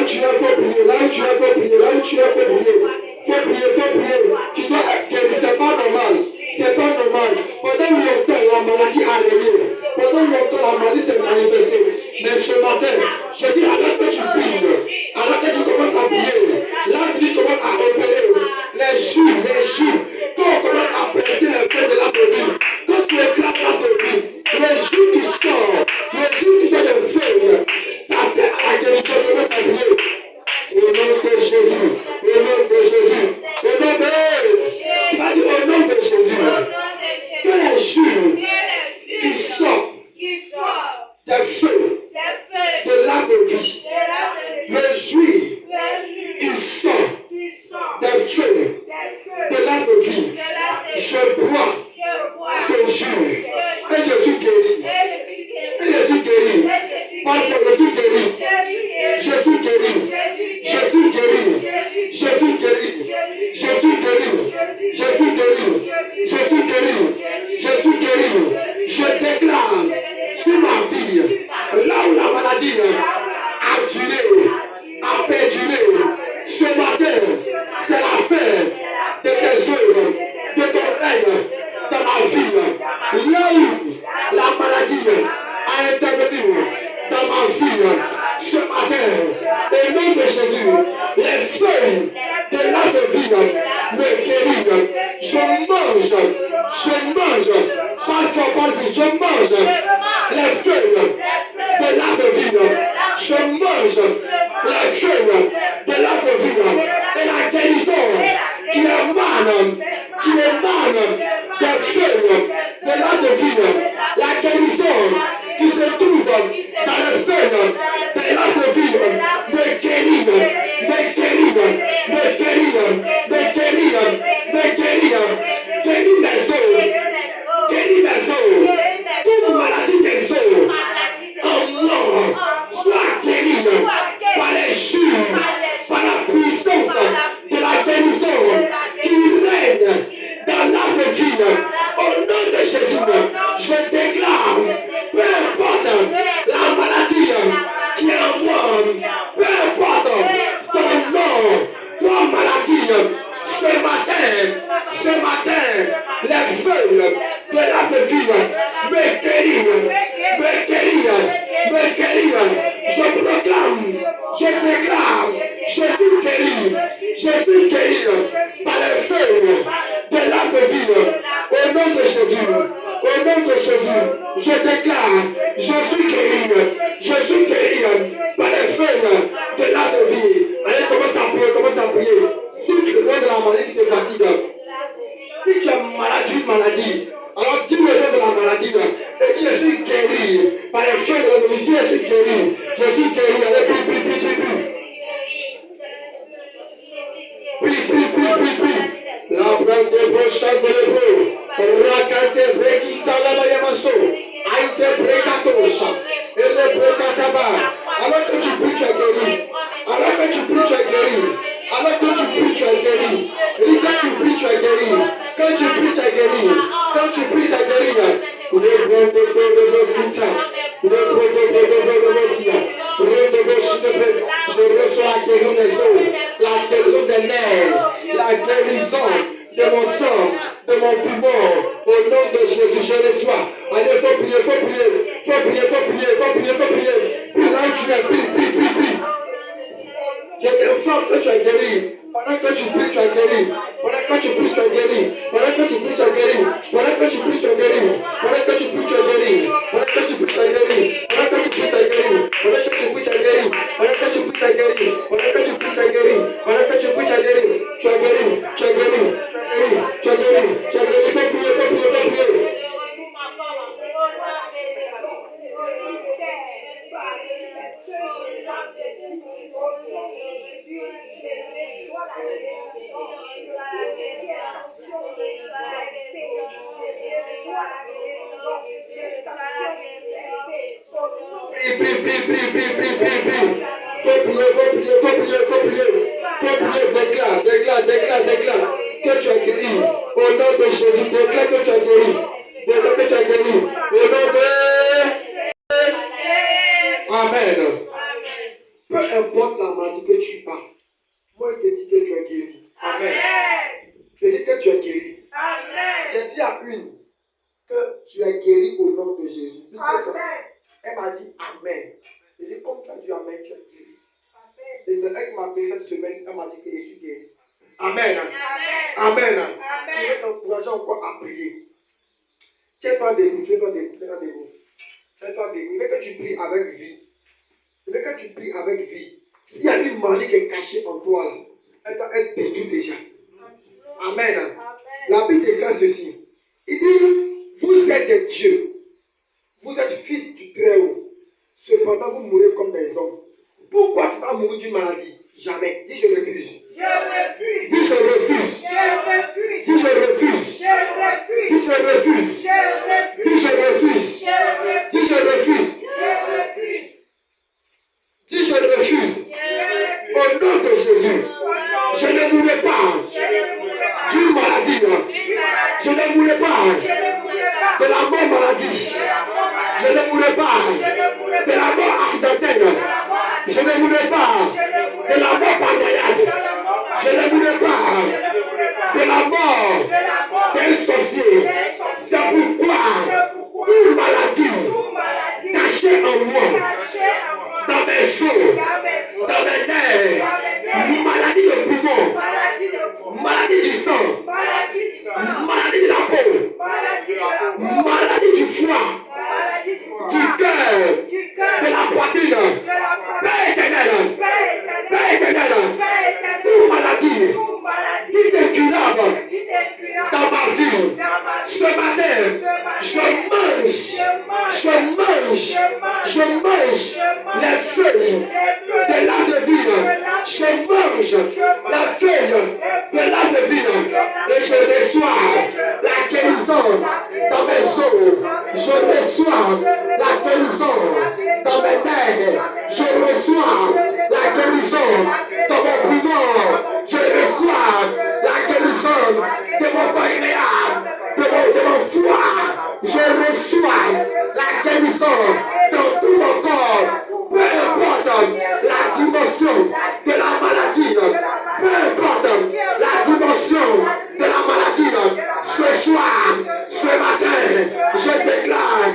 tu es, faut prier. Là où tu es, faut prier. Là où tu es, faut prier. Faut prier, faut prier. Tu dois être guéri, c'est pas normal. C'est pas normal. Pendant longtemps, la maladie a régné. Pendant longtemps, la maladie s'est manifestée. Mais ce matin, je dis alors que tu pries, alors que tu commences à prier, l'arbitre commence à opérer. Les jours, quand on commence à presser les feuilles de la vie, quand tu éclates la vie, les jours qui sortent, les jours qui sont des feuilles, ça sert à la guérison. Commence à prier. Au nom de Jésus, au nom de Jésus, au nom de... Tu vas dire au nom de Jésus, que les jours qui sortent des feux de l'arbre de vie, les jours qui sortent des feux de l'arbre de vie, je bois ce jour et je suis guéri. Et je suis guéri. Parfois je suis guéri. Je suis guéri. Je suis guéri. Je suis guéri. Je suis guéri. Je suis guéri. Je suis guéri. Je suis guéri. Je déclare sur ma vie, là où la maladie a duré, a perduré, ce matin, c'est la fin de tes œuvres, de ton règne, dans ma vie. Là où la maladie a intervenu dans ma vie, ce matin, au nom de Jésus, les feuilles de l'arbre de vie me guérissent. Je mange, parfois par vie, je mange les feuilles de l'arbre de vie. Je mange les feuilles de l'arbre de vie et la guérison qui émane des feuilles de l'arbre de vie. La guérison qui se trouve dans les feuilles de l'arbre de vie me guérit, me guérit, me guérit, me guérit, me guérit, guérit mes os, guérit mes os, toute maladie des os, en moi, soit guérie par les jours, par la puissance de la guérison qui règne dans l'arbre de vie. Au nom de Jésus, je déclare, peu importe la maladie qui est en moi, peu importe ton nom, toi maladie, ce matin, les feuilles de l'arbre de vie me guérissent, me guérissent, me guérissent. Je proclame, je déclare, je suis guéri par les feuilles de l'arbre de vie. Au nom de Jésus, je déclare, je suis guéri par les feuilles de l'arbre de vie. Allez, commence à prier. Si tu es loin de la maladie qui te fatigue, si tu es malade d'une maladie, alors dis le nom de la maladie et dis je suis guéri par les feuilles de l'arbre de vie. Dis je suis guéri. Allez, prie. Prie. La brande de brochade de l'hébreu. Rakate brekita la bayamaso. Aïte brekatosha. Et le brekataba. Alors que tu pries, tu es guéri. Alors que tu pries, tu es guéri. Quand tu pries, tu es guéri. Quand tu pries, tu es guéri. Le brande de brosita. Le brande de brosia. Je reçois la guérison des os, la guérison des nerfs, la guérison de mon sang, de mon poumon. Au nom de Jésus, je reçois. Allez, faut prier. Puis là, tu es, prie. Je t'informe que tu es guéri. Pendant que tu pries, tu es guéri. Pendant que tu pries, tu es guéri. Pendant que tu pries, tu es guéri. Pendant que tu pries, tu es guéri. Pendant que tu pries, tu es guéri. Pendant que tu pries, tu es guéri. Pendant que tu pries, tu es guéri. Pendant que tu pries, tu es guéri. Pendant que tu pries, tu es guéri. Pendant que tu pries, tu es guéri. Pendant que tu pries, tu es guéri. Tu es guéri. Tu es guéri. Tu es guéri. Tu es guéri. Faut prier. Déclare que tu as guéri. Au nom de Jésus, déclare que tu as guéri. Au nom de... Amen. Peu importe la maladie que tu as, moi je te dis que tu es guéri. Amen. Je dis que tu es guéri. Amen. J'ai dit à une que tu es guéri au nom de Jésus. Elle m'a dit Amen. Je dis comme tu as dit Amen, tu es guéri. Amen. Et c'est elle qui m'a appelé cette semaine, elle m'a dit que je suis guéri. Amen. Amen. Amen. Je vais t'encourager encore à prier. Tiens-toi debout, tiens-toi debout, tiens-toi debout. Tiens-toi debout. Il veut que tu pries avec vie. Il veut que tu pries avec vie. S'il y a une maladie qui est cachée en toi, là, elle doit être détruite déjà. Amen. Amen. La Bible déclare ceci. Il dit, vous êtes des dieux. Vous êtes fils du Très-Haut. Cependant, vous mourrez comme des hommes. Pourquoi tu vas mourir d'une maladie? Jamais. Dis, je refuse. Je refuse. Dis, je refuse. Je refuse. Dis, je refuse. Je refuse. Dis, je refuse. Je refuse. Dis, je refuse. Dis, je refuse. Dis, je refuse. Au nom de Jésus, je ne mourrai pas d'une maladie. Je ne mourrai pas de la mort maladie. Je ne mourrai pas de la mort accidentelle. Je ne mourrai pas de la mort par noyade. Je ne mourrai pas de la mort d'un sorcier. C'est pourquoi une maladie cachée en moi, dans mes os, dans mes nerfs, maladie de poumon, maladie du sang, maladie de la peau, maladie du foie, du cœur, de la poitrine, Père éternel, toute maladie, qui est incurable dans ma vie, ce matin, je mange les feuilles de l'arbre de vie. Je mange la feuille de l'arbre de vie et je reçois la guérison dans mes os. Je reçois la guérison dans mes nerfs. Je reçois la guérison dans mon poumon. Je reçois la guérison de mon pancréas, de mon foie. Je reçois la guérison dans tout mon corps. Peu importe la dimension de la maladie, peu importe la dimension de la maladie, ce soir, ce matin, je déclare